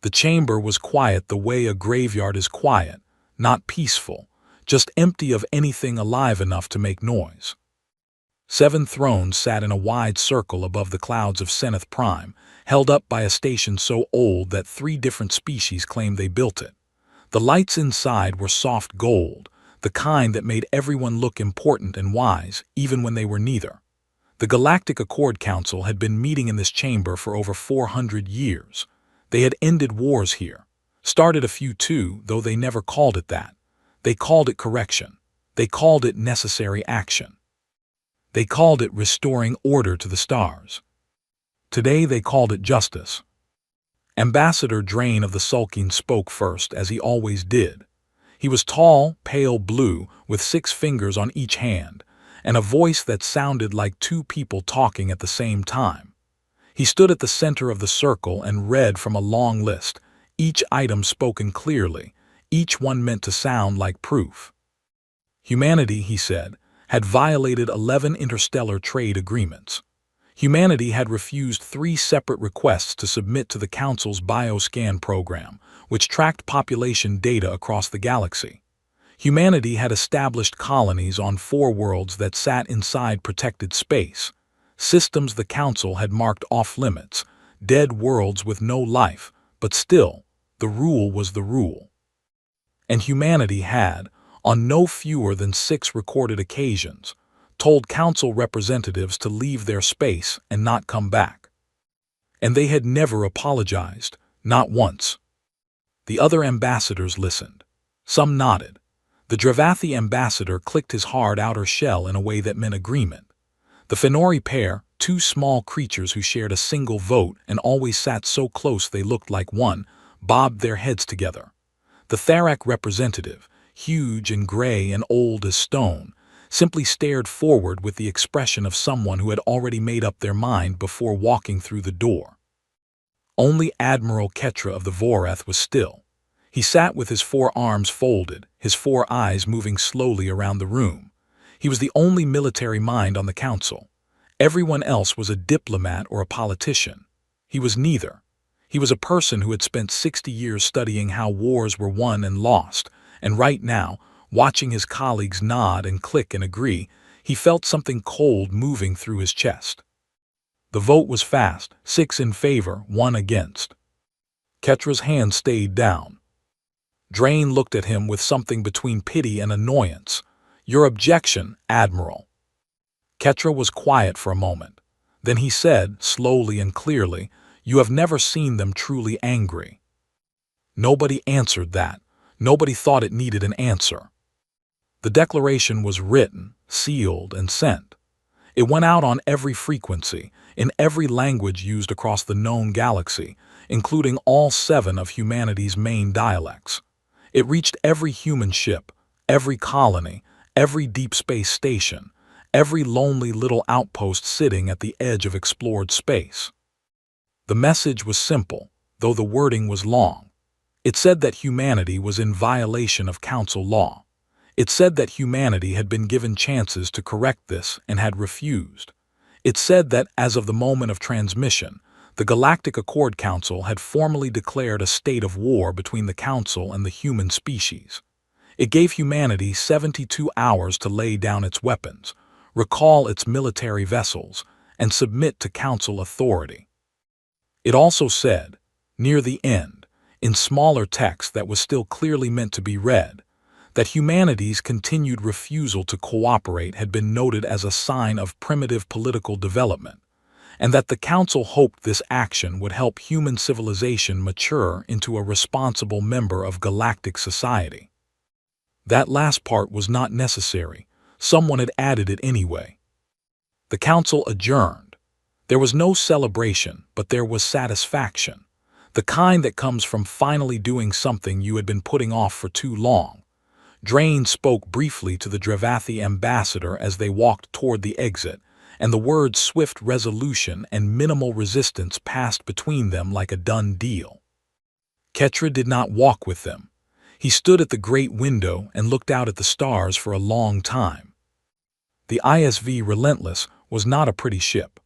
The chamber was quiet the way a graveyard is quiet, not peaceful, just empty of anything alive enough to make noise. 7 thrones sat in a wide circle above the clouds of Seneth Prime, held up by a station so old that 3 different species claimed they built it. The lights inside were soft gold, the kind that made everyone look important and wise, even when they were neither. The Galactic Accord Council had been meeting in this chamber for over 400 years. They had ended wars here. Started a few too, though they never called it that. They called it correction. They called it necessary action. They called it restoring order to the stars. Today they called it justice. Ambassador Drain of the Sulking spoke first, as he always did. He was tall, pale blue, with 6 fingers on each hand, and a voice that sounded like 2 people talking at the same time. He stood at the center of the circle and read from a long list, each item spoken clearly, each one meant to sound like proof. Humanity, he said, had violated 11 interstellar trade agreements. Humanity had refused 3 separate requests to submit to the Council's bioscan program, which tracked population data across the galaxy. Humanity had established colonies on 4 worlds that sat inside protected space, systems the Council had marked off-limits, dead worlds with no life, but still, the rule was the rule. And humanity had, on no fewer than 6 recorded occasions, told Council representatives to leave their space and not come back. And they had never apologized, not once. The other ambassadors listened. Some nodded. The Dravathi ambassador clicked his hard outer shell in a way that meant agreement. The Fenori pair, 2 small creatures who shared a single vote and always sat so close they looked like one, bobbed their heads together. The Tharak representative, huge and gray and old as stone, simply stared forward with the expression of someone who had already made up their mind before walking through the door. Only Admiral Ketra of the Voreth was still. He sat with his 4 arms folded, his 4 eyes moving slowly around the room. He was the only military mind on the Council. Everyone else was a diplomat or a politician. He was neither. He was a person who had spent 60 years studying how wars were won and lost, and right now, watching his colleagues nod and click and agree, he felt something cold moving through his chest. The vote was fast, 6 in favor, 1 against. Ketra's hand stayed down. Drain looked at him with something between pity and annoyance. "Your objection, Admiral." Ketra was quiet for a moment. Then he said, slowly and clearly, "You have never seen them truly angry." Nobody answered that. Nobody thought it needed an answer. The declaration was written, sealed, and sent. It went out on every frequency, in every language used across the known galaxy, including all 7 of humanity's main dialects. It reached every human ship, every colony, every deep space station, every lonely little outpost sitting at the edge of explored space. The message was simple, though the wording was long. It said that humanity was in violation of Council law. It said that humanity had been given chances to correct this and had refused. It said that, as of the moment of transmission, the Galactic Accord Council had formally declared a state of war between the Council and the human species. It gave humanity 72 hours to lay down its weapons, recall its military vessels, and submit to Council authority. It also said, near the end, in smaller text that was still clearly meant to be read, that humanity's continued refusal to cooperate had been noted as a sign of primitive political development, and that the Council hoped this action would help human civilization mature into a responsible member of galactic society. That last part was not necessary. Someone had added it anyway. The Council adjourned. There was no celebration, but there was satisfaction, the kind that comes from finally doing something you had been putting off for too long. Drain spoke briefly to the Dravathi ambassador as they walked toward the exit, and the words swift resolution and minimal resistance passed between them like a done deal. Ketra did not walk with them. He stood at the great window and looked out at the stars for a long time. The ISV Relentless was not a pretty ship.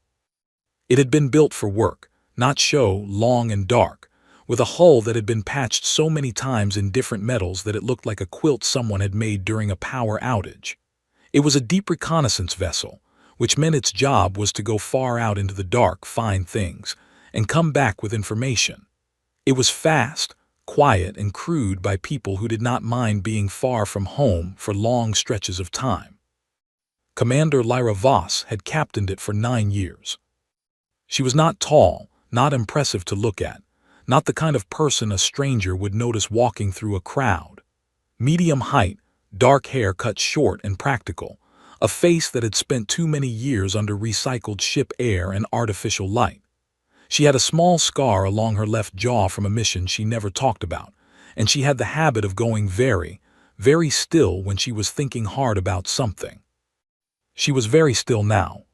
It had been built for work, not show, long and dark, with a hull that had been patched so many times in different metals that it looked like a quilt someone had made during a power outage. It was a deep reconnaissance vessel, which meant its job was to go far out into the dark, find things, and come back with information. It was fast, quiet, and crewed by people who did not mind being far from home for long stretches of time. Commander Lyra Voss had captained it for 9 years. She was not tall, not impressive to look at, not the kind of person a stranger would notice walking through a crowd. Medium height, dark hair cut short and practical, a face that had spent too many years under recycled ship air and artificial light. She had a small scar along her left jaw from a mission she never talked about, and she had the habit of going very, very still when she was thinking hard about something. She was very still now.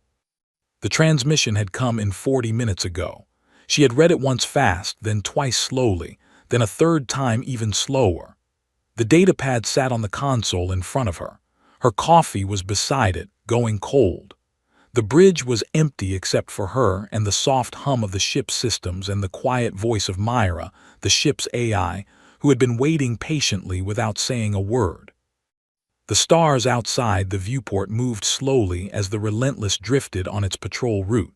The transmission had come in 40 minutes ago. She had read it once fast, then twice slowly, then a third time even slower. The datapad sat on the console in front of her. Her coffee was beside it, going cold. The bridge was empty except for her and the soft hum of the ship's systems and the quiet voice of Myra, the ship's AI, who had been waiting patiently without saying a word. The stars outside the viewport moved slowly as the Relentless drifted on its patrol route.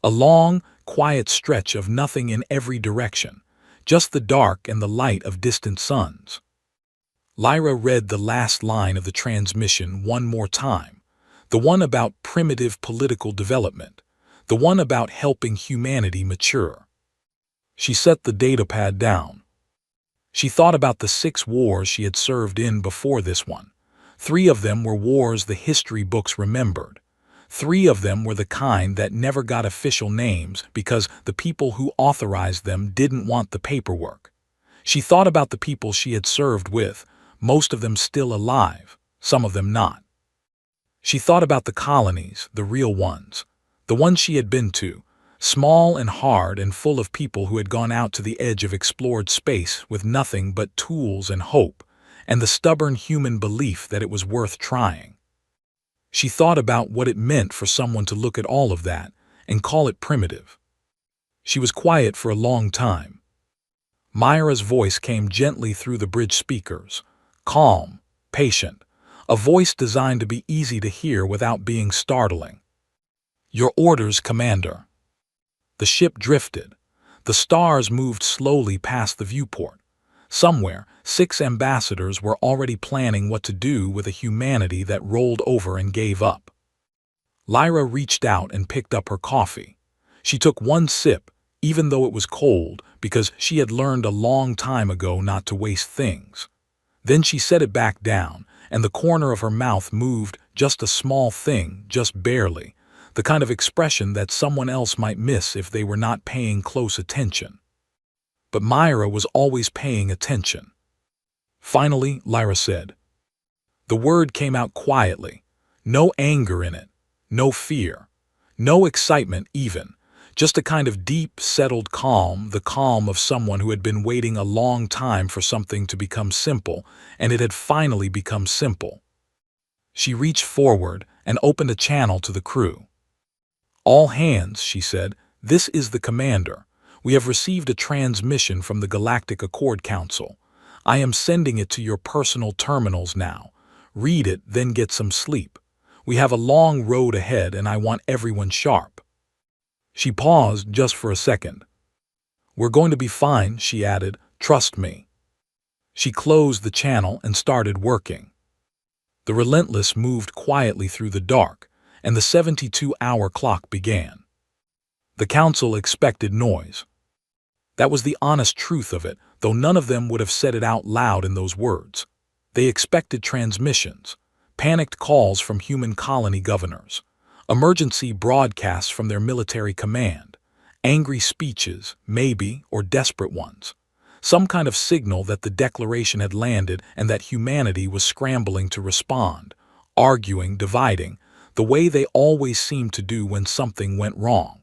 A long, quiet stretch of nothing in every direction, just the dark and the light of distant suns. Lyra read the last line of the transmission one more time, the one about primitive political development, the one about helping humanity mature. She set the datapad down. She thought about the 6 wars she had served in before this one. 3 of them were wars the history books remembered. 3 of them were the kind that never got official names because the people who authorized them didn't want the paperwork. She thought about the people she had served with, most of them still alive, some of them not. She thought about the colonies, the real ones, the ones she had been to, small and hard and full of people who had gone out to the edge of explored space with nothing but tools and hope, and the stubborn human belief that it was worth trying. She thought about what it meant for someone to look at all of that and call it primitive. She was quiet for a long time. Myra's voice came gently through the bridge speakers, calm, patient, a voice designed to be easy to hear without being startling. "Your orders, Commander." The ship drifted. The stars moved slowly past the viewport. Somewhere, 6 ambassadors were already planning what to do with a humanity that rolled over and gave up. Lyra reached out and picked up her coffee. She took one sip, even though it was cold, because she had learned a long time ago not to waste things. Then she set it back down, and the corner of her mouth moved just a small thing, just barely, the kind of expression that someone else might miss if they were not paying close attention. But Myra was always paying attention. Finally, Lyra said. The word came out quietly, no anger in it, no fear, no excitement even, just a kind of deep, settled calm, the calm of someone who had been waiting a long time for something to become simple, and it had finally become simple. She reached forward and opened a channel to the crew. "All hands," she said, "this is the commander. We have received a transmission from the Galactic Accord Council. I am sending it to your personal terminals now. Read it, then get some sleep. We have a long road ahead and I want everyone sharp." She paused just for a second. "We're going to be fine," she added, "trust me." She closed the channel and started working. The Relentless moved quietly through the dark, and the 72-hour clock began. The council expected noise. That was the honest truth of it, though none of them would have said it out loud in those words. They expected transmissions, panicked calls from human colony governors, emergency broadcasts from their military command, angry speeches, maybe, or desperate ones. Some kind of signal that the declaration had landed and that humanity was scrambling to respond, arguing, dividing, the way they always seemed to do when something went wrong.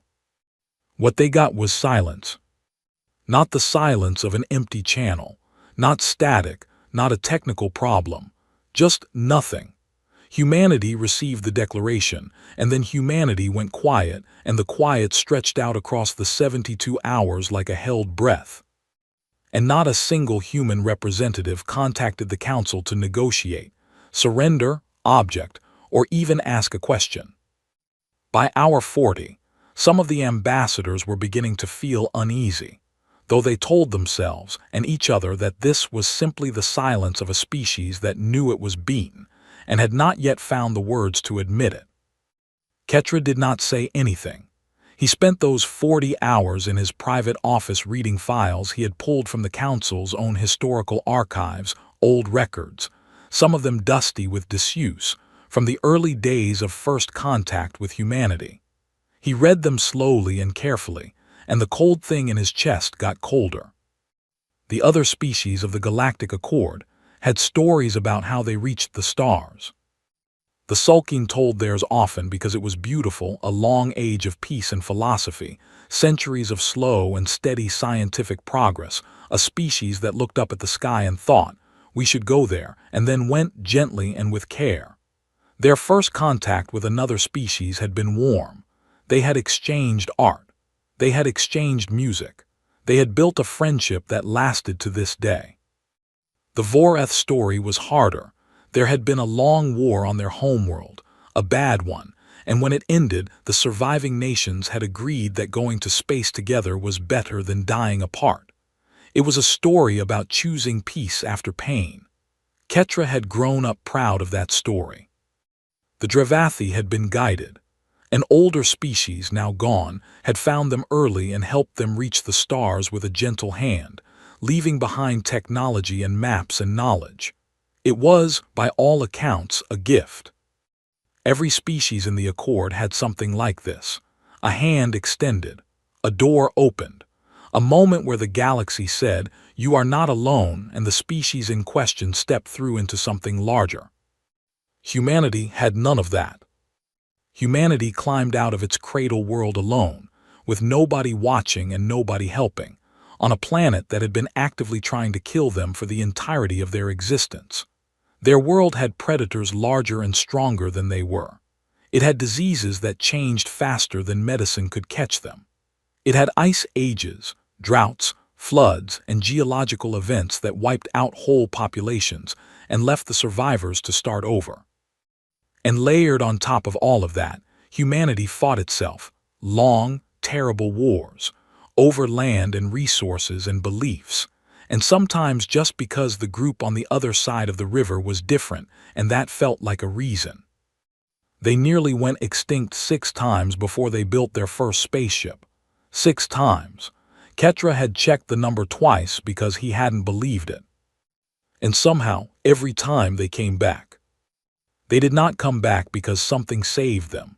What they got was silence. Not the silence of an empty channel, not static, not a technical problem, just nothing. Humanity received the declaration, and then humanity went quiet, and the quiet stretched out across the 72 hours like a held breath. and not a single human representative contacted the council to negotiate, surrender, object, or even ask a question. By hour 40, some of the ambassadors were beginning to feel uneasy, though they told themselves and each other that this was simply the silence of a species that knew it was beaten and had not yet found the words to admit it. Ketra did not say anything. He spent those 40 hours in his private office reading files he had pulled from the council's own historical archives, old records, some of them dusty with disuse, from the early days of first contact with humanity. He read them slowly and carefully, and the cold thing in his chest got colder. The other species of the Galactic Accord had stories about how they reached the stars. The sulking told theirs often because it was beautiful, a long age of peace and philosophy, centuries of slow and steady scientific progress, a species that looked up at the sky and thought, "We should go there," and then went gently and with care. Their first contact with another species had been warm. They had exchanged art. They had exchanged music. They had built a friendship that lasted to this day. The Voreth story was harder. There had been a long war on their homeworld, a bad one, and when it ended, the surviving nations had agreed that going to space together was better than dying apart. It was a story about choosing peace after pain. Ketra had grown up proud of that story. The Dravathi had been guided. An older species, now gone, had found them early and helped them reach the stars with a gentle hand, leaving behind technology and maps and knowledge. It was, by all accounts, a gift. Every species in the Accord had something like this: a hand extended, a door opened, a moment where the galaxy said, "You are not alone," and the species in question stepped through into something larger. Humanity had none of that. Humanity climbed out of its cradle world alone, with nobody watching and nobody helping, on a planet that had been actively trying to kill them for the entirety of their existence. Their world had predators larger and stronger than they were. It had diseases that changed faster than medicine could catch them. It had ice ages, droughts, floods, and geological events that wiped out whole populations and left the survivors to start over. And layered on top of all of that, humanity fought itself, long, terrible wars, over land and resources and beliefs, and sometimes just because the group on the other side of the river was different, and that felt like a reason. They nearly went extinct 6 times before they built their first spaceship. 6 times. Ketra had checked the number twice because he hadn't believed it. And somehow, every time they came back. They did not come back because something saved them.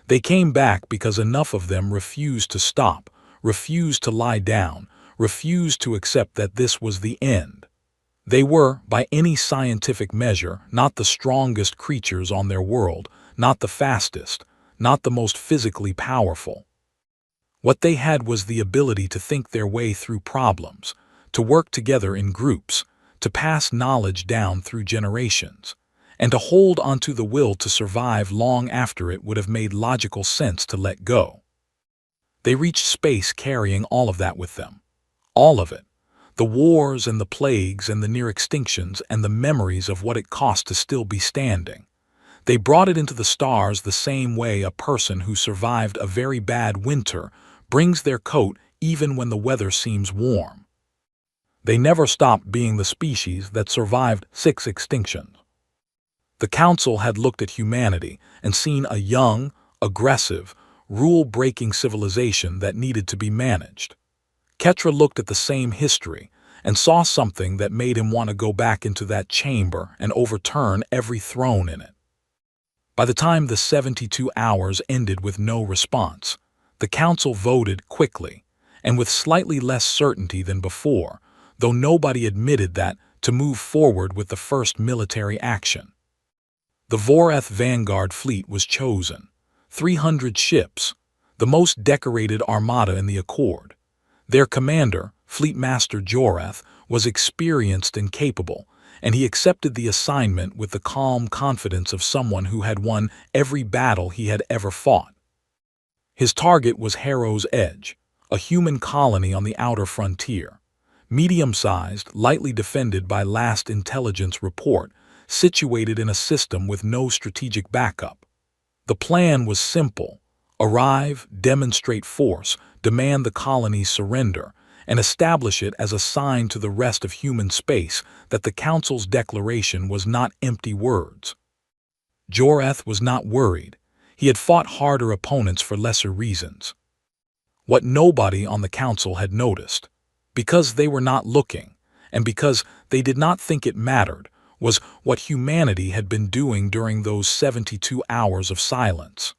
They came back because enough of them refused to stop, refused to lie down, refused to accept that this was the end. They were, by any scientific measure, not the strongest creatures on their world, not the fastest, not the most physically powerful. What they had was the ability to think their way through problems, to work together in groups, to pass knowledge down through generations, and to hold onto the will to survive long after it would have made logical sense to let go. They reached space carrying all of that with them. All of it. The wars and the plagues and the near extinctions and the memories of what it cost to still be standing. They brought it into the stars the same way a person who survived a very bad winter brings their coat even when the weather seems warm. They never stopped being the species that survived 6 extinctions. The Council had looked at humanity and seen a young, aggressive, rule-breaking civilization that needed to be managed. Ketra looked at the same history and saw something that made him want to go back into that chamber and overturn every throne in it. By the time the 72 hours ended with no response, the Council voted quickly, and with slightly less certainty than before, though nobody admitted that, to move forward with the first military action. The Voreth Vanguard fleet was chosen. 300 ships, the most decorated armada in the Accord. Their commander, Fleet Master Joreth, was experienced and capable, and he accepted the assignment with the calm confidence of someone who had won every battle he had ever fought. His target was Harrow's Edge, a human colony on the outer frontier. medium-sized, lightly defended by last intelligence report, situated in a system with no strategic backup. The plan was simple: arrive, demonstrate force, demand the colony's surrender, and establish it as a sign to the rest of human space that the Council's declaration was not empty words. Joreth was not worried. He had fought harder opponents for lesser reasons. What nobody on the Council had noticed, because they were not looking, and because they did not think it mattered, was what humanity had been doing during those 72 hours of silence.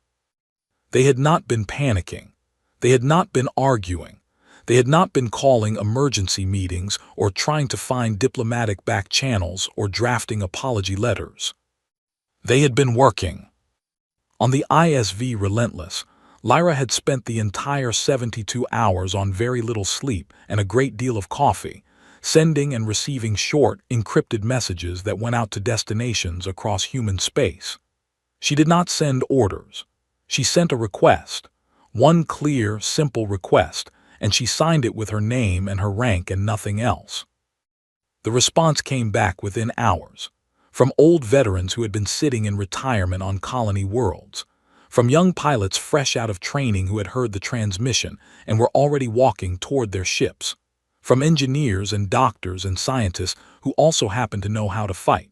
They had not been panicking. They had not been arguing. They had not been calling emergency meetings or trying to find diplomatic back channels or drafting apology letters. They had been working. On the ISV Relentless, Lyra had spent the entire 72 hours on very little sleep and a great deal of coffee, sending and receiving short, encrypted messages that went out to destinations across human space. She did not send orders. She sent a request. One clear, simple request, and she signed it with her name and her rank and nothing else. The response came back within hours. From old veterans who had been sitting in retirement on colony worlds. From young pilots fresh out of training who had heard the transmission and were already walking toward their ships. From engineers and doctors and scientists who also happened to know how to fight.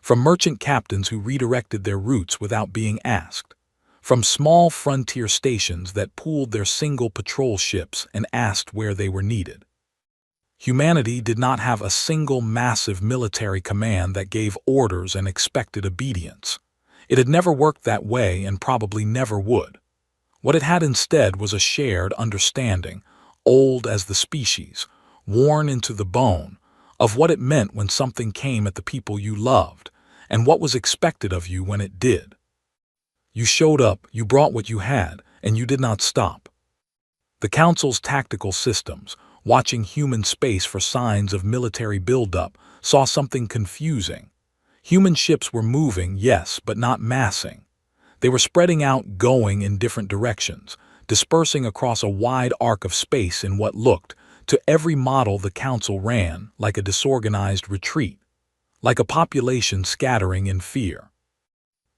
From merchant captains who redirected their routes without being asked. From small frontier stations that pooled their single patrol ships and asked where they were needed. Humanity did not have a single massive military command that gave orders and expected obedience. It had never worked that way and probably never would. What it had instead was a shared understanding, old as the species, worn into the bone, of what it meant when something came at the people you loved, and what was expected of you when it did. You showed up, you brought what you had, and you did not stop. The Council's tactical systems, watching human space for signs of military buildup, saw something confusing. Human ships were moving, yes, but not massing. They were spreading out, going in different directions, dispersing across a wide arc of space in what looked, to every model the Council ran, like a disorganized retreat, like a population scattering in fear.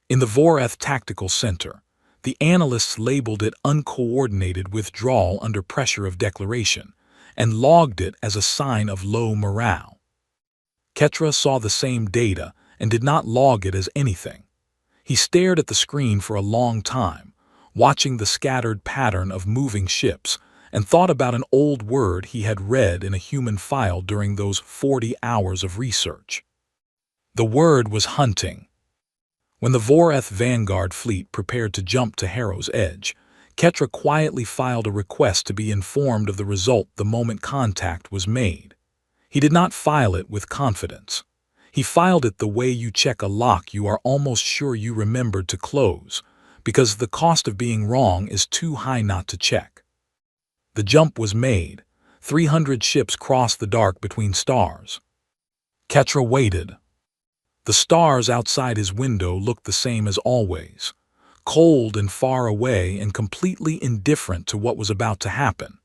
In the Voreth Tactical Center, the analysts labeled it uncoordinated withdrawal under pressure of declaration, and logged it as a sign of low morale. Ketra saw the same data and did not log it as anything. He stared at the screen for a long time, watching the scattered pattern of moving ships, and thought about an old word he had read in a human file during those 40 hours of research. The word was hunting. When the Voreth Vanguard fleet prepared to jump to Harrow's Edge, Ketra quietly filed a request to be informed of the result the moment contact was made. He did not file it with confidence. He filed it the way you check a lock you are almost sure you remembered to close, because the cost of being wrong is too high not to check. The jump was made. 300 ships crossed the dark between stars. Ketra waited. The stars outside his window looked the same as always. Cold and far away and completely indifferent to what was about to happen.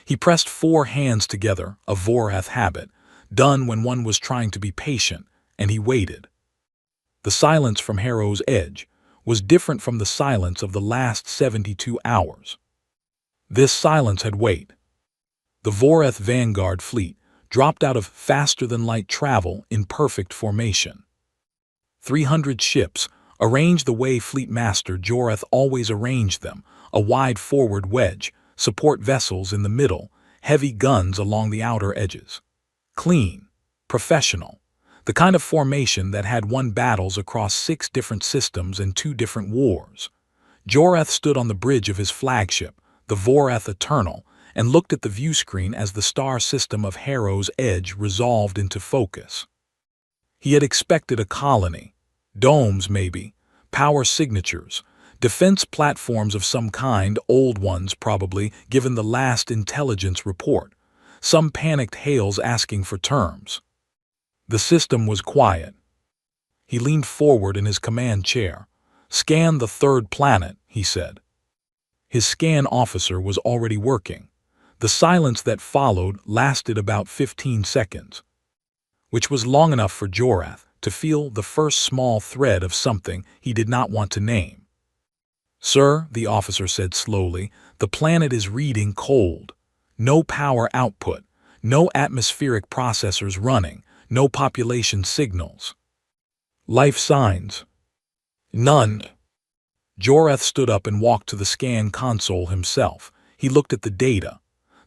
He pressed 4 hands together, a Voreth habit, done when one was trying to be patient, and he waited. The silence from Harrow's Edge was different from the silence of the last 72 hours. This silence had weight. The Voreth Vanguard fleet dropped out of faster-than-light travel in perfect formation. 300 ships, arranged the way Fleet Master Joreth always arranged them, a wide forward wedge, support vessels in the middle, heavy guns along the outer edges. Clean, professional, the kind of formation that had won battles across 6 different systems and 2 different wars. Joreth stood on the bridge of his flagship, the Voreth Eternal, and looked at the view screen as the star system of Harrow's Edge resolved into focus. He had expected a colony. Domes, maybe, power signatures, defense platforms of some kind, old ones probably, given the last intelligence report, some panicked hails asking for terms. The system was quiet. He leaned forward in his command chair. "Scan the 3rd planet," he said. His scan officer was already working. The silence that followed lasted about 15 seconds, which was long enough for Jorath to feel the first small thread of something he did not want to name. "Sir," the officer said slowly, "the planet is reading cold. No power output, no atmospheric processors running, no population signals. Life signs? None." Jorath stood up and walked to the scan console himself. He looked at the data.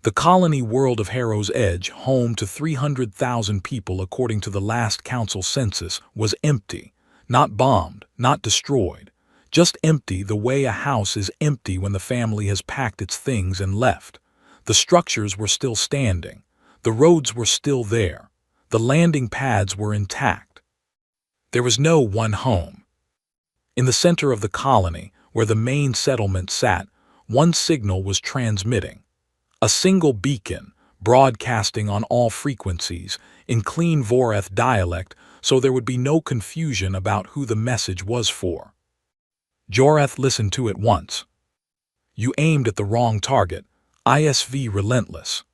The colony world of Harrow's Edge, home to 300,000 people according to the last council census, was empty. Not bombed, not destroyed. Just empty the way a house is empty when the family has packed its things and left. The structures were still standing. The roads were still there. The landing pads were intact. There was no one home. In the center of the colony, where the main settlement sat, one signal was transmitting. A single beacon, broadcasting on all frequencies, in clean Voreth dialect, so there would be no confusion about who the message was for. Jorath listened to it once. "You aimed at the wrong target. ISV relentless."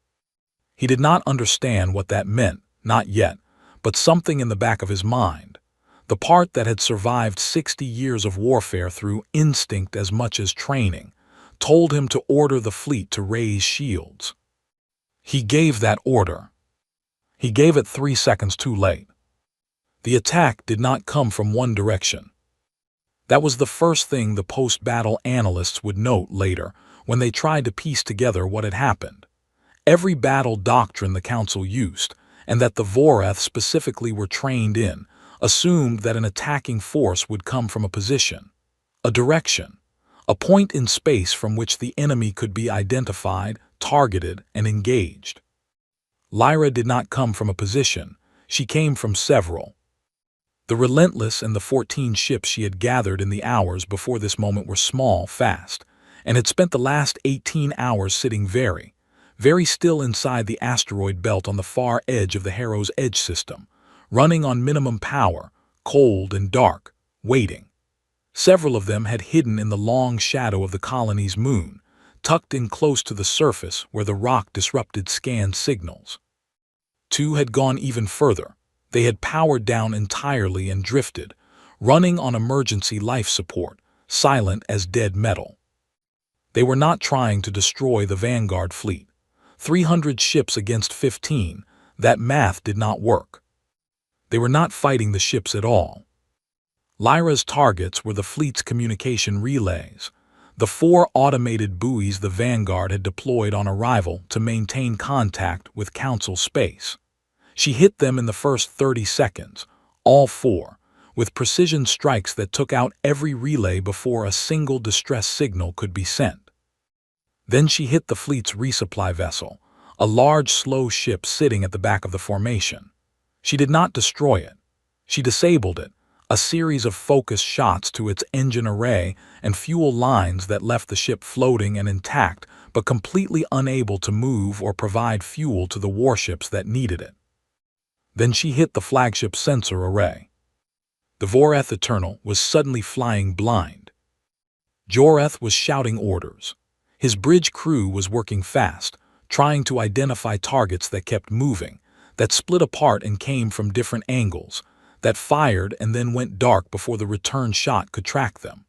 He did not understand what that meant, not yet, but something in the back of his mind, the part that had survived 60 years of warfare through instinct as much as training, told him to order the fleet to raise shields. He gave that order. He gave it 3 seconds too late. The attack did not come from one direction. That was the first thing the post-battle analysts would note later when they tried to piece together what had happened. Every battle doctrine the Council used, and that the Voreth specifically were trained in, assumed that an attacking force would come from a position, a direction, a point in space from which the enemy could be identified, targeted, and engaged. Lyra did not come from a position. She came from several. The Relentless and the 14 ships she had gathered in the hours before this moment were small, fast, and had spent the last 18 hours sitting very still inside the asteroid belt on the far edge of the Harrow's Edge system, running on minimum power, cold and dark, waiting. Several of them had hidden in the long shadow of the colony's moon, tucked in close to the surface where the rock disrupted scan signals. 2 had gone even further. They had powered down entirely and drifted, running on emergency life support, silent as dead metal. They were not trying to destroy the Vanguard fleet. 300 ships against 15, that math did not work. They were not fighting the ships at all. Lyra's targets were the fleet's communication relays, the 4 automated buoys the Vanguard had deployed on arrival to maintain contact with Council space. She hit them in the first 30 seconds, all 4, with precision strikes that took out every relay before a single distress signal could be sent. Then she hit the fleet's resupply vessel, a large slow ship sitting at the back of the formation. She did not destroy it. She disabled it, a series of focused shots to its engine array and fuel lines that left the ship floating and intact but completely unable to move or provide fuel to the warships that needed it. Then she hit the flagship sensor array. The Voreth Eternal was suddenly flying blind. Jorath was shouting orders. His bridge crew was working fast, trying to identify targets that kept moving, that split apart and came from different angles, that fired and then went dark before the return shot could track them.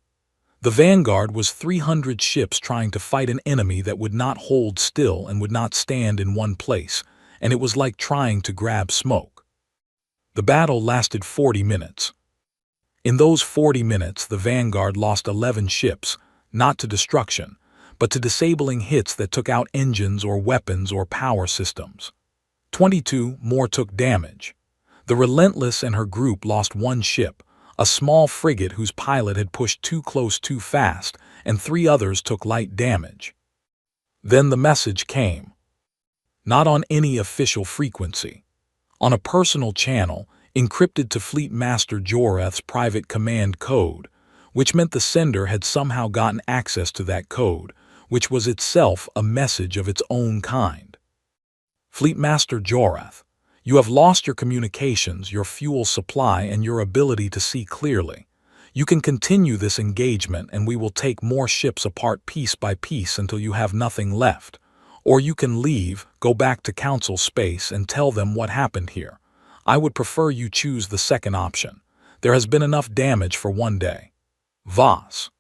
The Vanguard was 300 ships trying to fight an enemy that would not hold still and would not stand in one place, and it was like trying to grab smoke. The battle lasted 40 minutes. In those 40 minutes, the Vanguard lost 11 ships, not to destruction, but to disabling hits that took out engines or weapons or power systems. 22 more took damage. The Relentless and her group lost 1 ship, a small frigate whose pilot had pushed too close too fast, and 3 others took light damage. Then the message came. Not on any official frequency. On a personal channel, encrypted to Fleet Master Jorath's private command code, which meant the sender had somehow gotten access to that code, which was itself a message of its own kind. Fleet Master Jorath, you have lost your communications, your fuel supply, and your ability to see clearly. You can continue this engagement and we will take more ships apart piece by piece until you have nothing left. Or you can leave, go back to Council space and tell them what happened here. I would prefer you choose the second option. There has been enough damage for one day. Voss.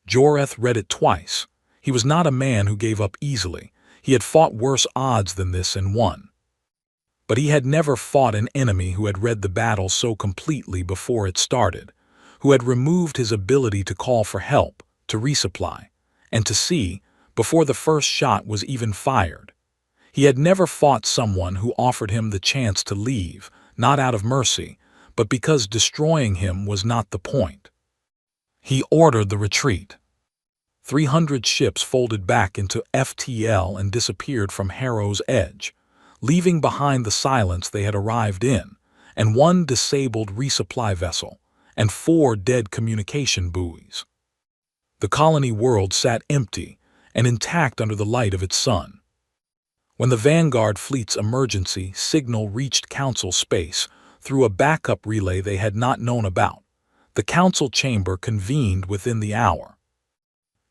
Joreth read it twice. He was not a man who gave up easily. He had fought worse odds than this and won. But he had never fought an enemy who had read the battle so completely before it started, who had removed his ability to call for help, to resupply, and to see, before the first shot was even fired. He had never fought someone who offered him the chance to leave, not out of mercy, but because destroying him was not the point. He ordered the retreat. 300 ships folded back into FTL and disappeared from Harrow's Edge, leaving behind the silence they had arrived in, and one disabled resupply vessel, and 4 dead communication buoys. The colony world sat empty and intact under the light of its sun. When the Vanguard fleet's emergency signal reached Council space through a backup relay they had not known about, the Council chamber convened within the hour.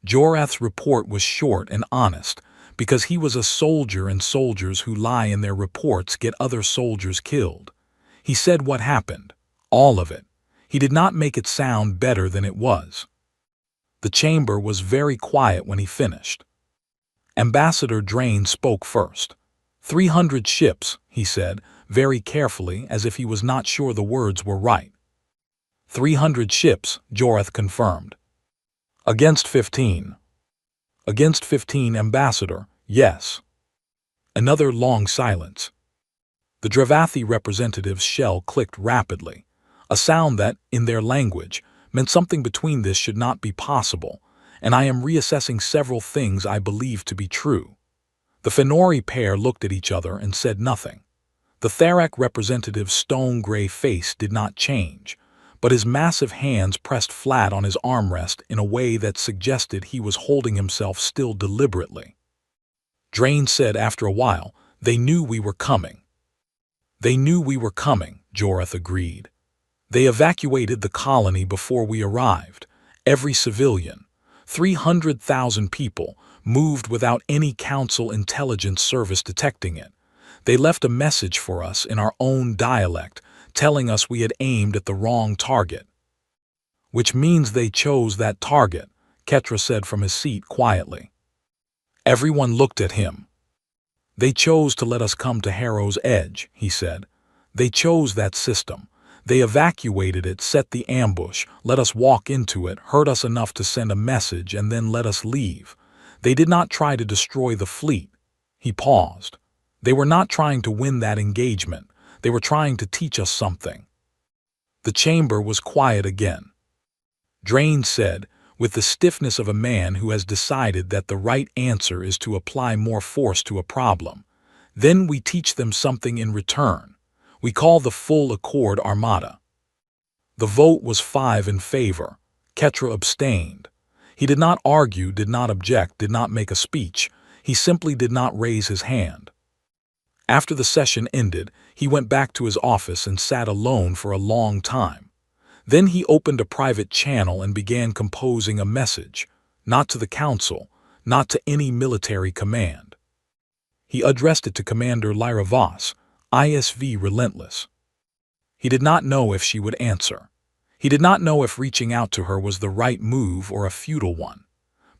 Joreth's report was short and honest, because he was a soldier and soldiers who lie in their reports get other soldiers killed. He said what happened, all of it. He did not make it sound better than it was. The chamber was very quiet when he finished. Ambassador Drain spoke first. 300 ships, he said, very carefully as if he was not sure the words were right. 300 ships, Joreth confirmed. Against 15. Against 15, Ambassador, yes. Another long silence. The Dravathi representative's shell clicked rapidly, a sound that, in their language, meant something between this should not be possible, and I am reassessing several things I believe to be true. The Fenori pair looked at each other and said nothing. The Tharak representative's stone-gray face did not change, but his massive hands pressed flat on his armrest in a way that suggested he was holding himself still deliberately. Drain said after a while, "They knew we were coming." "They knew we were coming," Joreth agreed. "They evacuated the colony before we arrived. Every civilian, 300,000 people, moved without any Council intelligence service detecting it. They left a message for us in our own dialect, telling us we had aimed at the wrong target." "Which means they chose that target," Ketra said from his seat quietly. Everyone looked at him. "They chose to let us come to Harrow's Edge," he said. "They chose that system. They evacuated it, set the ambush, let us walk into it, hurt us enough to send a message, and then let us leave. They did not try to destroy the fleet." He paused. "They were not trying to win that engagement. They were trying to teach us something." The chamber was quiet again. Drain said, with the stiffness of a man who has decided that the right answer is to apply more force to a problem, "Then we teach them something in return. We call the full accord Armada." The vote was 5 in favor. Ketra abstained. He did not argue, did not object, did not make a speech. He simply did not raise his hand. After the session ended, he went back to his office and sat alone for a long time. Then he opened a private channel and began composing a message, not to the Council, not to any military command. He addressed it to Commander Lyra Voss, ISV Relentless. He did not know if she would answer. He did not know if reaching out to her was the right move or a futile one.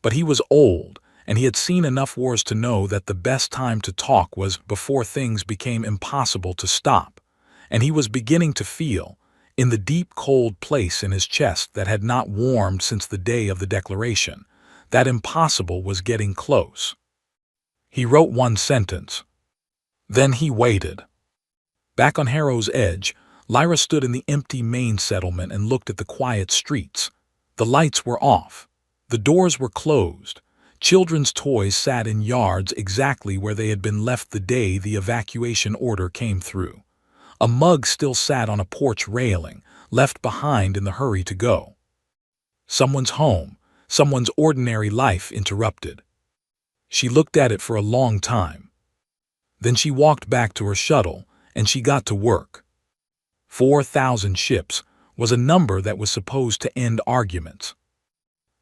But he was old, and he had seen enough wars to know that the best time to talk was before things became impossible to stop, and he was beginning to feel, in the deep cold place in his chest that had not warmed since the day of the declaration, that impossible was getting close. He wrote one sentence. Then he waited. Back on Harrow's Edge, Lyra stood in the empty main settlement and looked at the quiet streets. The lights were off. The doors were closed. Children's toys sat in yards exactly where they had been left the day the evacuation order came through. A mug still sat on a porch railing, left behind in the hurry to go. Someone's home, someone's ordinary life interrupted. She looked at it for a long time. Then she walked back to her shuttle, and she got to work. 4,000 ships was a number that was supposed to end arguments.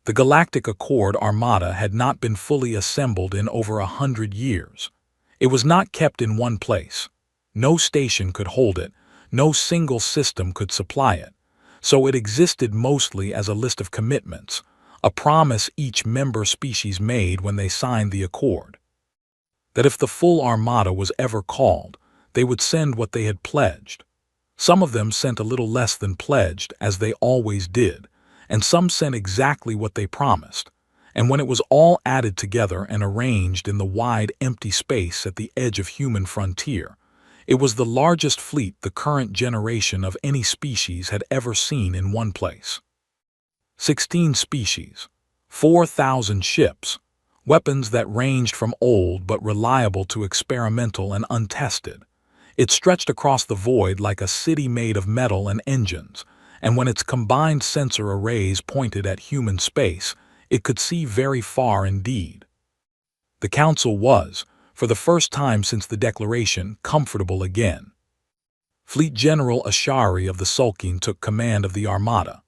The Galactic Accord Armada had not been fully assembled in over 100 years. It was not kept in one place. No station could hold it, no single system could supply it, so it existed mostly as a list of commitments, a promise each member species made when they signed the accord. That if the full armada was ever called, they would send what they had pledged. Some of them sent a little less than pledged, as they always did, and some sent exactly what they promised. And when it was all added together and arranged in the wide, empty space at the edge of human frontier, it was the largest fleet the current generation of any species had ever seen in one place. 16 species, 4,000 ships, weapons that ranged from old but reliable to experimental and untested. It stretched across the void like a city made of metal and engines, and when its combined sensor arrays pointed at human space, it could see very far indeed. The Council was, for the first time since the Declaration, comfortable again. Fleet General Ashari of the Sulking took command of the Armada.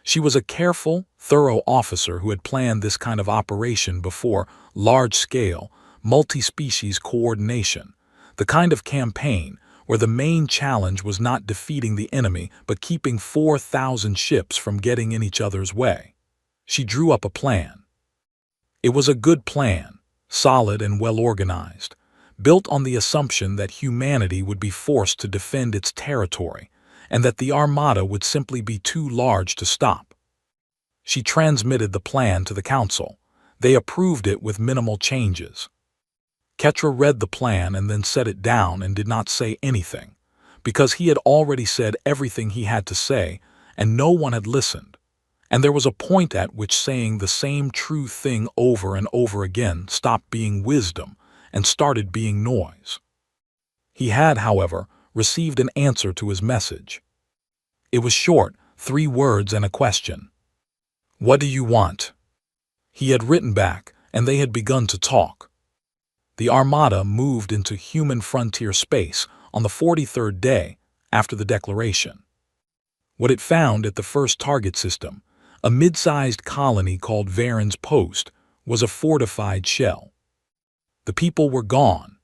She was a careful, thorough officer who had planned this kind of operation before: large-scale, multi-species coordination, the kind of campaign where the main challenge was not defeating the enemy but keeping 4,000 ships from getting in each other's way. She drew up a plan. It was a good plan, solid and well-organized, built on the assumption that humanity would be forced to defend its territory and that the Armada would simply be too large to stop. She transmitted the plan to the Council. They approved it with minimal changes. Ketra read the plan and then set it down and did not say anything, because he had already said everything he had to say and no one had listened. And there was a point at which saying the same true thing over and over again stopped being wisdom and started being noise. He had, however, received an answer to his message. It was short, 3 words and a question. "What do you want?" He had written back, and they had begun to talk. The Armada moved into human frontier space on the 43rd day after the Declaration. What it found at the first target system, a mid-sized colony called Varen's Post, was a fortified shell. The people were gone.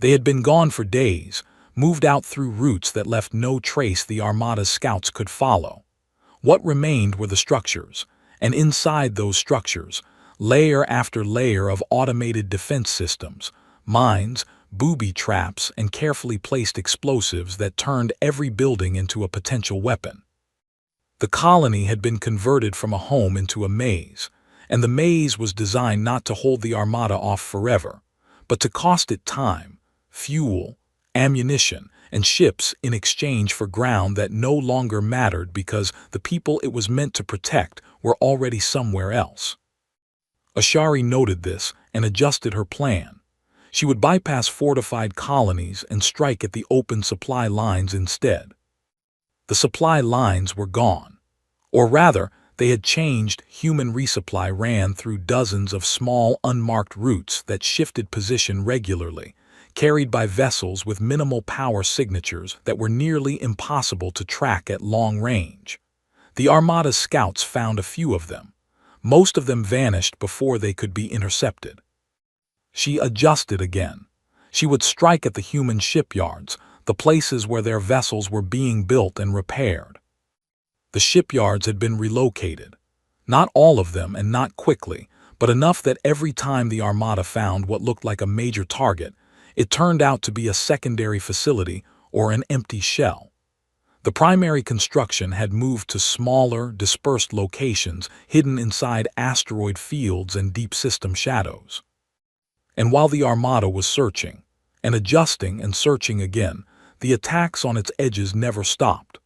They had been gone for days, moved out through routes that left no trace the Armada's scouts could follow. What remained were the structures, and inside those structures, layer after layer of automated defense systems, mines, booby traps, and carefully placed explosives that turned every building into a potential weapon. The colony had been converted from a home into a maze, and the maze was designed not to hold the Armada off forever, but to cost it time, fuel, ammunition, and ships in exchange for ground that no longer mattered because the people it was meant to protect were already somewhere else. Ashari noted this and adjusted her plan. She would bypass fortified colonies and strike at the open supply lines instead. The supply lines were gone. Or rather, they had changed. Human resupply ran through dozens of small, unmarked routes that shifted position regularly, carried by vessels with minimal power signatures that were nearly impossible to track at long range. The Armada's scouts found a few of them. Most of them vanished before they could be intercepted. She adjusted again. She would strike at the human shipyards, the places where their vessels were being built and repaired. The shipyards had been relocated. Not all of them and not quickly, but enough that every time the Armada found what looked like a major target, it turned out to be a secondary facility or an empty shell. The primary construction had moved to smaller, dispersed locations hidden inside asteroid fields and deep system shadows. And while the Armada was searching, and adjusting and searching again, the attacks on its edges never stopped.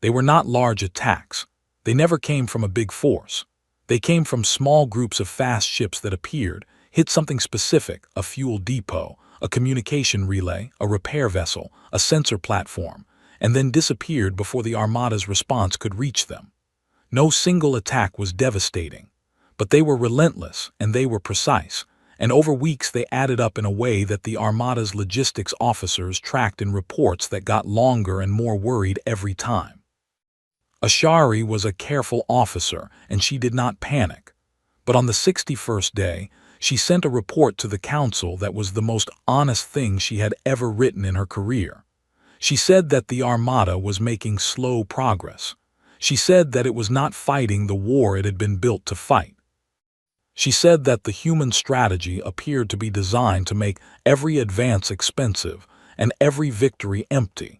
They were not large attacks. They never came from a big force. They came from small groups of fast ships that appeared, hit something specific, a fuel depot, a communication relay, a repair vessel, a sensor platform, and then disappeared before the Armada's response could reach them. No single attack was devastating, but they were relentless and they were precise, and over weeks they added up in a way that the Armada's logistics officers tracked in reports that got longer and more worried every time. Ashari was a careful officer, and she did not panic. But on the 61st day, she sent a report to the council that was the most honest thing she had ever written in her career. She said that the Armada was making slow progress. She said that it was not fighting the war it had been built to fight. She said that the human strategy appeared to be designed to make every advance expensive and every victory empty,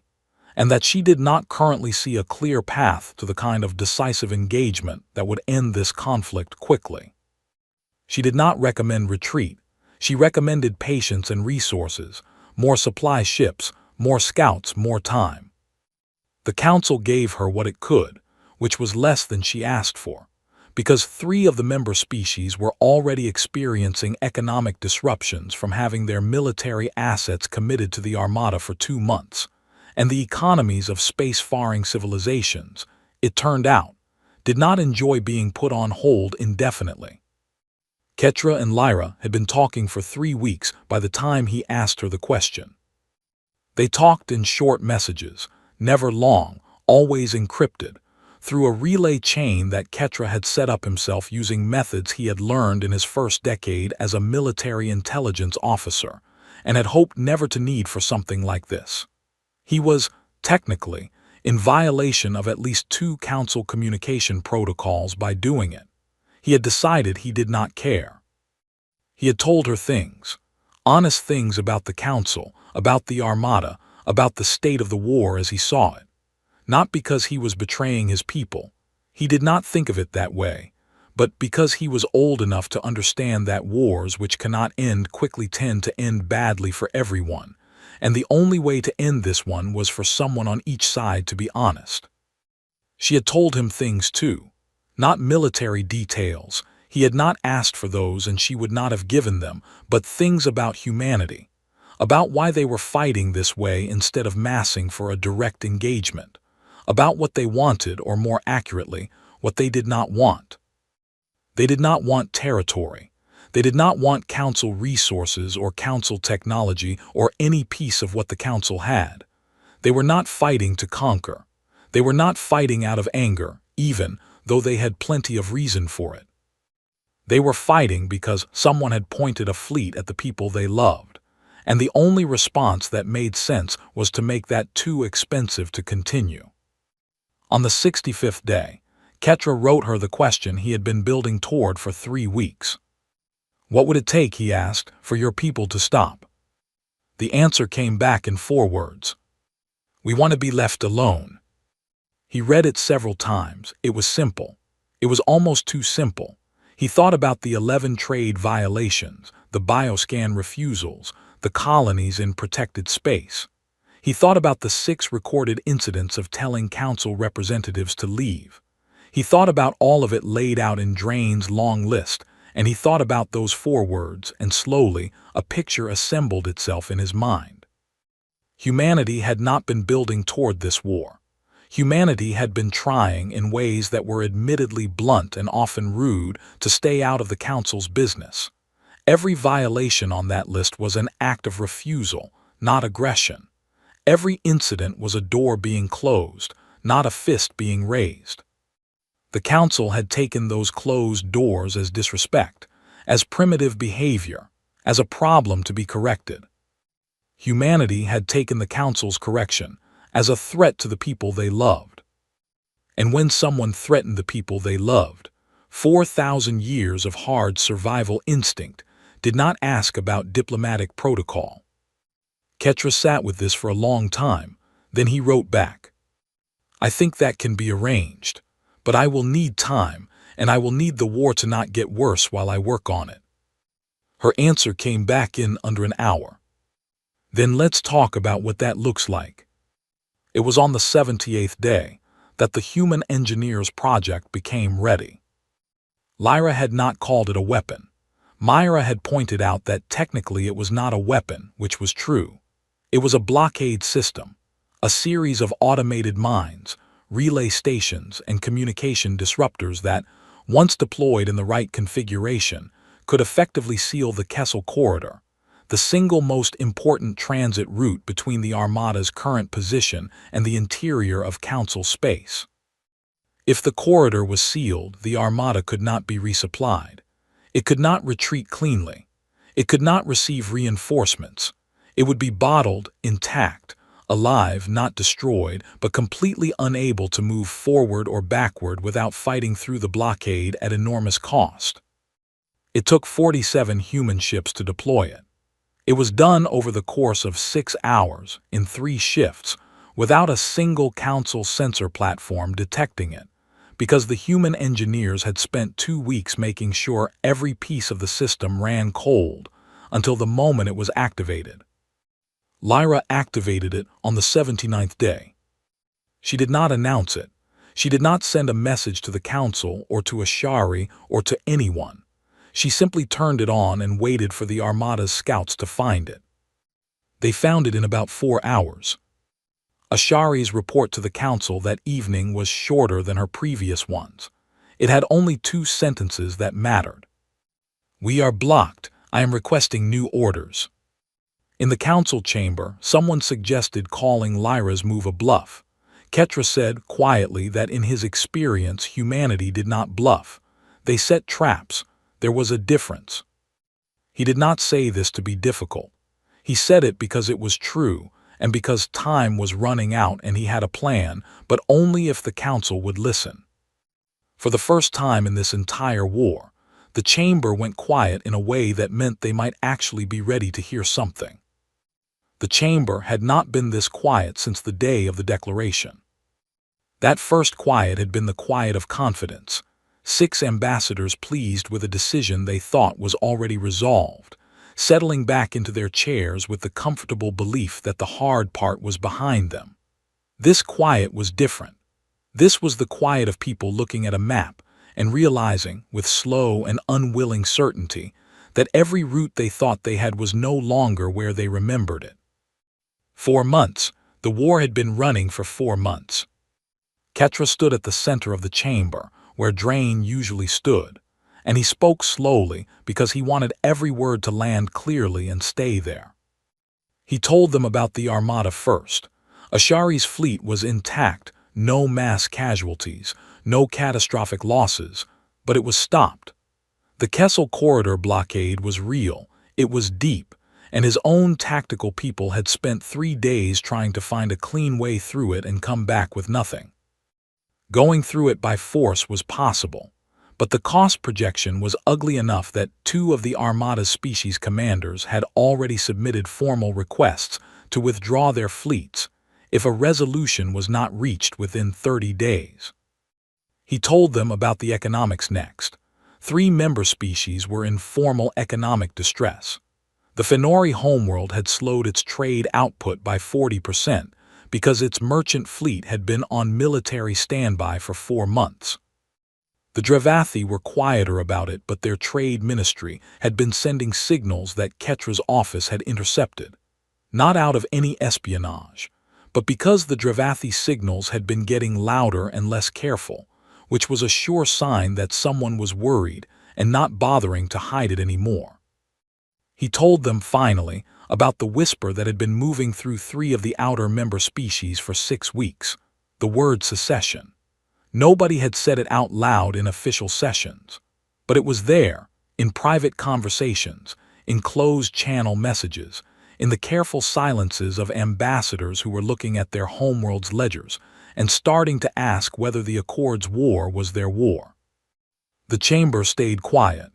and that she did not currently see a clear path to the kind of decisive engagement that would end this conflict quickly. She did not recommend retreat. She recommended patience and resources, more supply ships, more scouts, more time. The council gave her what it could, which was less than she asked for, because 3 of the member species were already experiencing economic disruptions from having their military assets committed to the Armada for 2 months, and the economies of space-faring civilizations, it turned out, did not enjoy being put on hold indefinitely. Ketra and Lyra had been talking for 3 weeks by the time he asked her the question. They talked in short messages, never long, always encrypted, through a relay chain that Ketra had set up himself using methods he had learned in his first decade as a military intelligence officer, and had hoped never to need for something like this. He was, technically, in violation of at least 2 council communication protocols by doing it. He had decided he did not care. He had told her things, honest things about the council, about the Armada, about the state of the war as he saw it. Not because he was betraying his people, he did not think of it that way, but because he was old enough to understand that wars which cannot end quickly tend to end badly for everyone, and the only way to end this one was for someone on each side to be honest. She had told him things too, not military details. He had not asked for those and she would not have given them, but things about humanity, about why they were fighting this way instead of massing for a direct engagement, about what they wanted, or more accurately, what they did not want. They did not want territory. They did not want council resources or council technology or any piece of what the council had. They were not fighting to conquer. They were not fighting out of anger, even though they had plenty of reason for it. They were fighting because someone had pointed a fleet at the people they loved, and the only response that made sense was to make that too expensive to continue. On the 65th day, Ketra wrote her the question he had been building toward for 3 weeks. What would it take, he asked, for your people to stop? The answer came back in 4 words. We want to be left alone. He read it several times. It was simple. It was almost too simple. He thought about the 11 trade violations, the bioscan refusals, the colonies in protected space. He thought about the 6 recorded incidents of telling council representatives to leave. He thought about all of it laid out in Drain's long list, and he thought about those 4 words, and slowly a picture assembled itself in his mind. Humanity had not been building toward this war. Humanity had been trying, in ways that were admittedly blunt and often rude, to stay out of the council's business. Every violation on that list was an act of refusal, not aggression. Every incident was a door being closed, not a fist being raised. The council had taken those closed doors as disrespect, as primitive behavior, as a problem to be corrected. Humanity had taken the council's correction as a threat to the people they loved. And when someone threatened the people they loved, 4,000 years of hard survival instinct did not ask about diplomatic protocol. Ketra sat with this for a long time, then he wrote back. I think that can be arranged, but I will need time, and I will need the war to not get worse while I work on it. Her answer came back in under an hour. Then let's talk about what that looks like. It was on the 78th day that the human engineers project became ready. Lyra had not called it a weapon. Myra had pointed out that technically it was not a weapon, which was true. It was a blockade system, a series of automated mines, relay stations, and communication disruptors that, once deployed in the right configuration, could effectively seal the Kessel Corridor, the single most important transit route between the Armada's current position and the interior of Council space. If the corridor was sealed, the armada could not be resupplied. It could not retreat cleanly. It could not receive reinforcements. It would be bottled, intact, alive, not destroyed, but completely unable to move forward or backward without fighting through the blockade at enormous cost. It took 47 human ships to deploy it. It was done over the course of 6 hours, in 3 shifts, without a single Council sensor platform detecting it, because the human engineers had spent 2 weeks making sure every piece of the system ran cold until the moment it was activated. Lyra activated it on the 79th day. She did not announce it. She did not send a message to the Council or to Ashari or to anyone. She simply turned it on and waited for the Armada's scouts to find it. They found it in about 4 hours. Ashari's report to the Council that evening was shorter than her previous ones. It had only 2 sentences that mattered. "We are blocked. I am requesting new orders." In the Council chamber, someone suggested calling Lyra's move a bluff. Ketra said quietly that in his experience humanity did not bluff. They set traps. There was a difference. He did not say this to be difficult. He said it because it was true, and because time was running out and he had a plan, but only if the Council would listen. For the first time in this entire war, the chamber went quiet in a way that meant they might actually be ready to hear something. The chamber had not been this quiet since the day of the declaration. That first quiet had been the quiet of confidence. 6 ambassadors pleased with a decision they thought was already resolved, settling back into their chairs with the comfortable belief that the hard part was behind them. This quiet was different. This was the quiet of people looking at a map and realizing, with slow and unwilling certainty, that every route they thought they had was no longer where they remembered it. 4 months. The war had been running for 4 months. Ketra stood at the center of the chamber, where Drain usually stood, and he spoke slowly because he wanted every word to land clearly and stay there. He told them about the Armada first. Ashari's fleet was intact, no mass casualties, no catastrophic losses, but it was stopped. The Kessel Corridor blockade was real, it was deep, and his own tactical people had spent 3 days trying to find a clean way through it and come back with nothing. Going through it by force was possible, but the cost projection was ugly enough that 2 of the Armada's species commanders had already submitted formal requests to withdraw their fleets if a resolution was not reached within 30 days. He told them about the economics next. 3 member species were in formal economic distress. The Fenori homeworld had slowed its trade output by 40% because its merchant fleet had been on military standby for 4 months. The Dravathi were quieter about it, but their trade ministry had been sending signals that Ketra's office had intercepted, not out of any espionage, but because the Dravathi signals had been getting louder and less careful, which was a sure sign that someone was worried and not bothering to hide it anymore. He told them, finally, about the whisper that had been moving through 3 of the outer member species for 6 weeks, the word secession. Nobody had said it out loud in official sessions, but it was there, in private conversations, in closed-channel messages, in the careful silences of ambassadors who were looking at their homeworld's ledgers and starting to ask whether the Accord's war was their war. The chamber stayed quiet.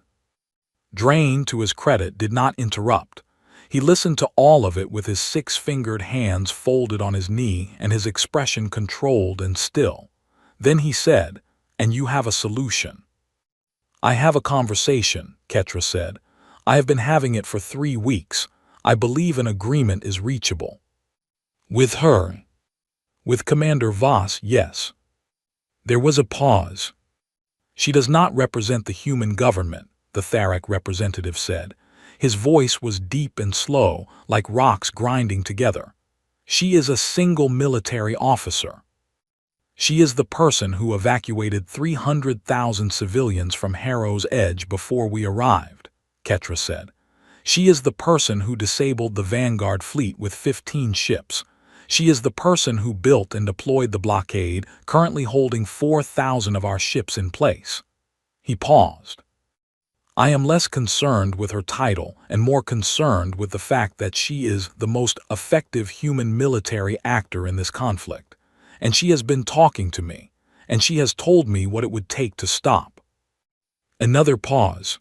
Drain, to his credit, did not interrupt. He listened to all of it with his 6-fingered hands folded on his knee and his expression controlled and still. Then he said, "And you have a solution." "I have a conversation," Ketra said. "I have been having it for 3 weeks. I believe an agreement is reachable." "With her?" "With Commander Voss, yes." There was a pause. "She does not represent the human government," the Tharak representative said. His voice was deep and slow, like rocks grinding together. "She is a single military officer. She is the person who evacuated 300,000 civilians from Harrow's Edge before we arrived," Ketra said. "She is the person who disabled the Vanguard fleet with 15 ships. She is the person who built and deployed the blockade, currently holding 4,000 of our ships in place. He paused. I am less concerned with her title and more concerned with the fact that she is the most effective human military actor in this conflict. And she has been talking to me, and she has told me what it would take to stop. Another pause.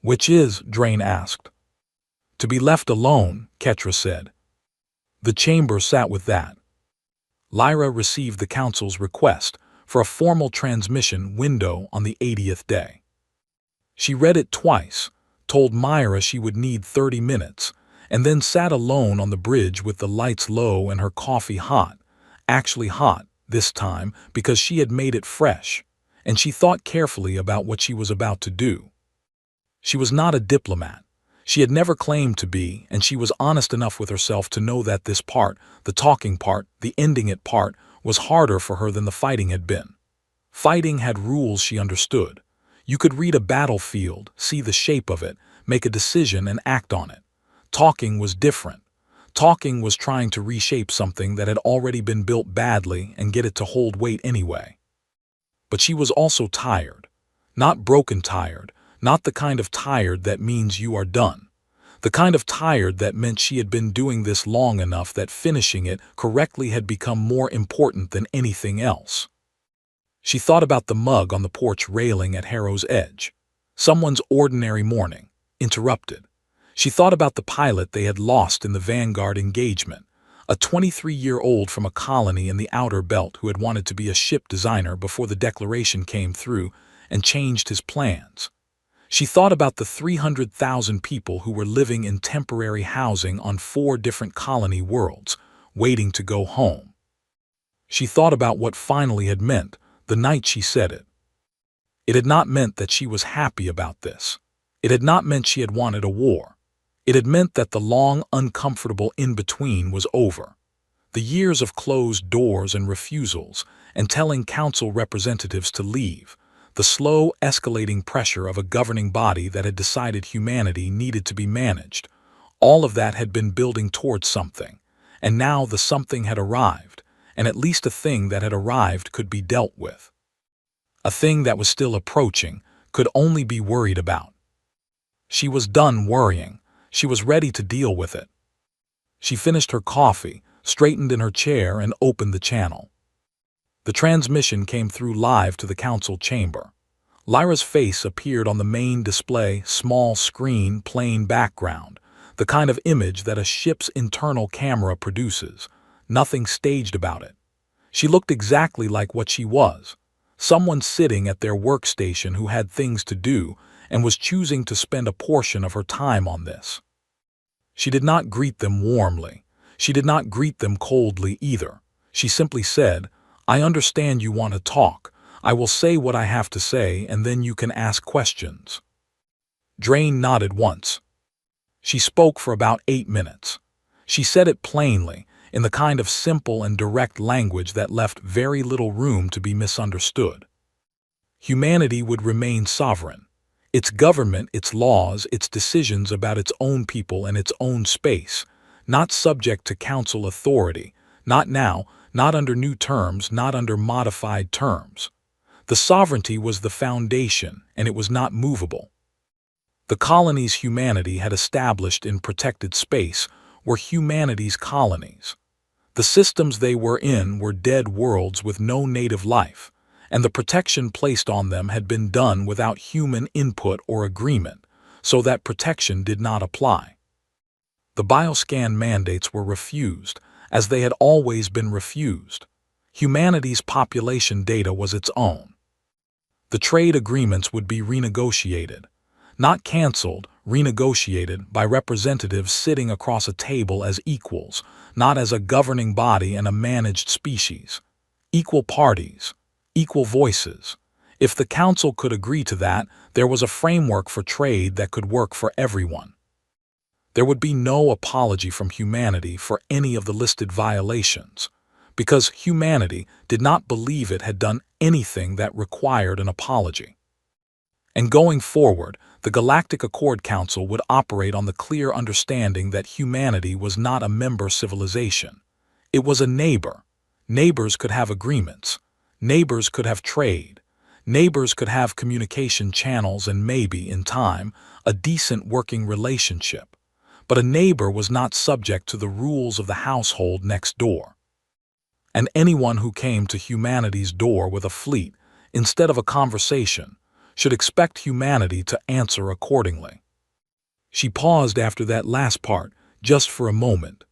Which is, Drain asked. To be left alone, Ketra said. The chamber sat with that. Lyra received the council's request for a formal transmission window on the 80th day. She read it twice, told Myra she would need 30 minutes, and then sat alone on the bridge with the lights low and her coffee hot, actually hot this time because she had made it fresh, and she thought carefully about what she was about to do. She was not a diplomat. She had never claimed to be, and she was honest enough with herself to know that this part, the talking part, the ending it part, was harder for her than the fighting had been. Fighting had rules she understood. You could read a battlefield, see the shape of it, make a decision and act on it. Talking was different. Talking was trying to reshape something that had already been built badly and get it to hold weight anyway. But she was also tired. Not broken tired, not the kind of tired that means you are done. The kind of tired that meant she had been doing this long enough that finishing it correctly had become more important than anything else. She thought about the mug on the porch railing at Harrow's Edge. Someone's ordinary morning, interrupted. She thought about the pilot they had lost in the Vanguard engagement, a 23-year-old from a colony in the outer belt who had wanted to be a ship designer before the declaration came through and changed his plans. She thought about the 300,000 people who were living in temporary housing on 4 different colony worlds, waiting to go home. She thought about what finally had meant the night she said it. It had not meant that she was happy about this. It had not meant she had wanted a war. It had meant that the long, uncomfortable in-between was over. The years of closed doors and refusals, and telling council representatives to leave, the slow, escalating pressure of a governing body that had decided humanity needed to be managed, all of that had been building towards something, and now the something had arrived, and at least a thing that had arrived could be dealt with. A thing that was still approaching could only be worried about. She was done worrying. She was ready to deal with it. She finished her coffee, straightened in her chair, and opened the channel. The transmission came through live to the council chamber. Lyra's face appeared on the main display, small screen, plain background, the kind of image that a ship's internal camera produces. Nothing staged about it. She looked exactly like what she was, someone sitting at their workstation who had things to do and was choosing to spend a portion of her time on this. She did not greet them warmly. She did not greet them coldly either. She simply said, I understand you want to talk. I will say what I have to say and then you can ask questions. Drain nodded once. She spoke for about 8 minutes. She said it plainly, in the kind of simple and direct language that left very little room to be misunderstood. Humanity would remain sovereign. Its government, its laws, its decisions about its own people and its own space, not subject to council authority, not now, not under new terms, not under modified terms. The sovereignty was the foundation, and it was not movable. The colonies humanity had established in protected space were humanity's colonies. The systems they were in were dead worlds with no native life, and the protection placed on them had been done without human input or agreement, so that protection did not apply. The bioscan mandates were refused, as they had always been refused. Humanity's population data was its own. The trade agreements would be renegotiated. Not canceled, renegotiated by representatives sitting across a table as equals, not as a governing body and a managed species. Equal parties, equal voices. If the council could agree to that, there was a framework for trade that could work for everyone. There would be no apology from humanity for any of the listed violations, because humanity did not believe it had done anything that required an apology. And going forward, the Galactic Accord Council would operate on the clear understanding that humanity was not a member civilization. It was a neighbor. Neighbors could have agreements. Neighbors could have trade. Neighbors could have communication channels and maybe, in time, a decent working relationship. But a neighbor was not subject to the rules of the household next door. And anyone who came to humanity's door with a fleet, instead of a conversation, should expect humanity to answer accordingly. She paused after that last part, just for a moment.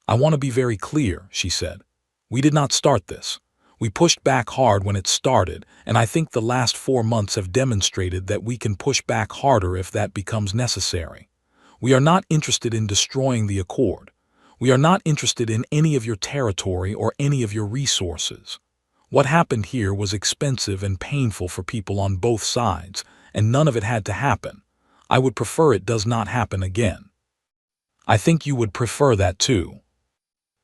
"I want to be very clear," she said. "We did not start this. We pushed back hard when it started, and I think the last 4 months have demonstrated that we can push back harder if that becomes necessary. We are not interested in destroying the Accord. We are not interested in any of your territory or any of your resources. What happened here was expensive and painful for people on both sides, and none of it had to happen. I would prefer it does not happen again." "I think you would prefer that too."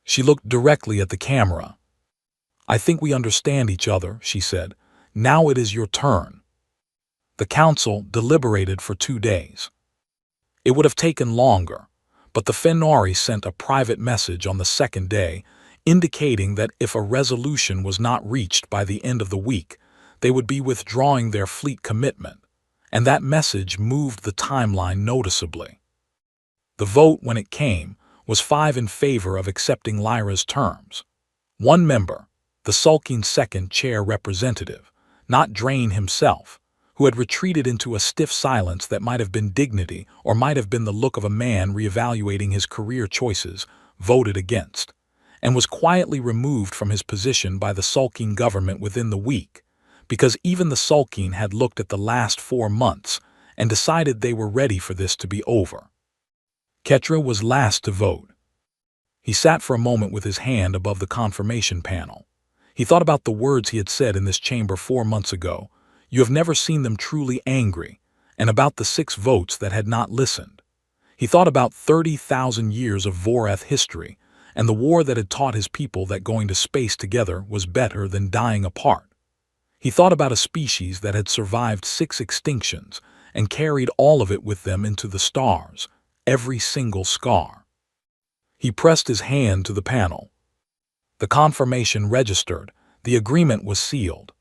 She looked directly at the camera. "I think we understand each other," she said. "Now it is your turn." The council deliberated for 2 days. It would have taken longer, but the Fenari sent a private message on the second day indicating that if a resolution was not reached by the end of the week, they would be withdrawing their fleet commitment, and that message moved the timeline noticeably. The vote, when it came, was 5 in favor of accepting Lyra's terms. 1 member, the sulking second chair representative, not Drain himself, who had retreated into a stiff silence that might have been dignity or might have been the look of a man reevaluating his career choices, voted against, and was quietly removed from his position by the sulking government within the week, because even the sulking had looked at the last 4 months and decided they were ready for this to be over. Ketra was last to vote. He sat for a moment with his hand above the confirmation panel. He thought about the words he had said in this chamber 4 months ago. You have never seen them truly angry, and about the 6 votes that had not listened. He thought about 30,000 years of Voreth history, and the war that had taught his people that going to space together was better than dying apart. He thought about a species that had survived 6 extinctions and carried all of it with them into the stars, every single scar. He pressed his hand to the panel. The confirmation registered. The agreement was sealed.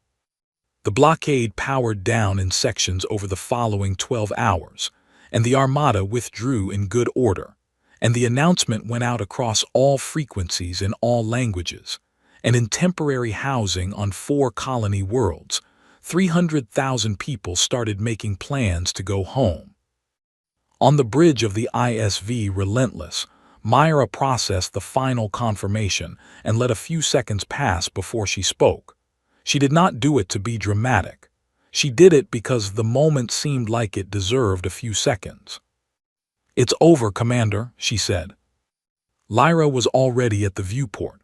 The blockade powered down in sections over the following 12 hours, and the Armada withdrew in good order, and the announcement went out across all frequencies in all languages, and in temporary housing on 4 colony worlds, 300,000 people started making plans to go home. On the bridge of the ISV Relentless, Myra processed the final confirmation and let a few seconds pass before she spoke. She did not do it to be dramatic. She did it because the moment seemed like it deserved a few seconds. "It's over, Commander," she said. Lyra was already at the viewport.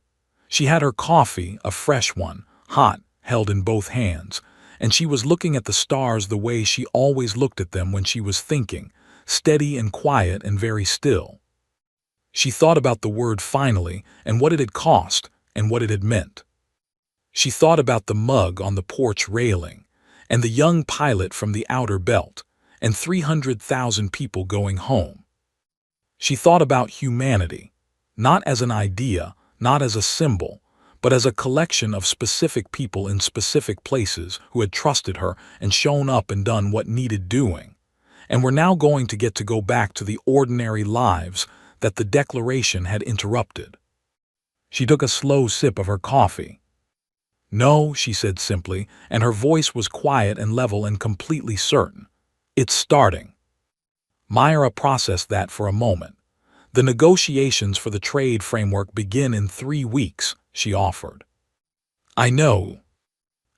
She had her coffee, a fresh one, hot, held in both hands, and she was looking at the stars the way she always looked at them when she was thinking, steady and quiet and very still. She thought about the word finally and what it had cost and what it had meant. She thought about the mug on the porch railing and the young pilot from the outer belt and 300,000 people going home. She thought about humanity, not as an idea, not as a symbol, but as a collection of specific people in specific places who had trusted her and shown up and done what needed doing, and were now going to go back to the ordinary lives that the Declaration had interrupted. She took a slow sip of her coffee. "No," she said simply, and her voice was quiet and level and completely certain. "It's starting." Myra processed that for a moment. "The negotiations for the trade framework begin in 3 weeks, she offered. "I know.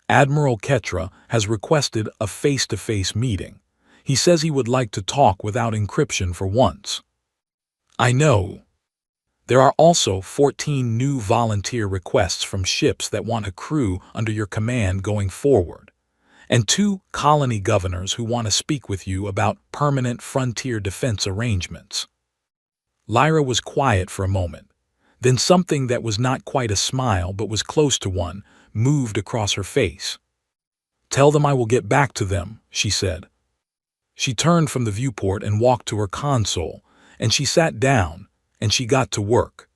Admiral Ketra has requested a face-to-face meeting. He says he would like to talk without encryption for once." "I know. There are also 14 new volunteer requests from ships that want a crew under your command going forward, and 2 colony governors who want to speak with you about permanent frontier defense arrangements." Lyra was quiet for a moment. Then something that was not quite a smile but was close to one moved across her face. "Tell them I will get back to them," she said. She turned from the viewport and walked to her console, and she sat down, and she got to work.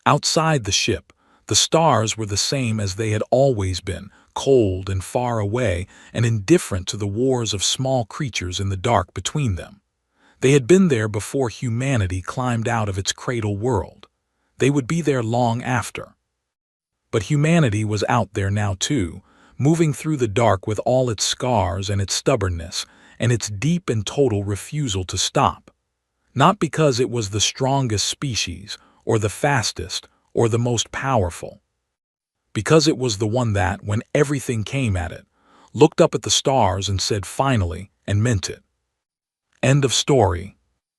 Outside the ship, the stars were the same as they had always been, cold and far away and indifferent to the wars of small creatures in the dark between them. They had been there before humanity climbed out of its cradle world. They would be there long after. But humanity was out there now too, moving through the dark with all its scars and its stubbornness and its deep and total refusal to stop. Not because it was the strongest species, or the fastest, or the most powerful. Because it was the one that, when everything came at it, looked up at the stars and said finally, and meant it. End of story.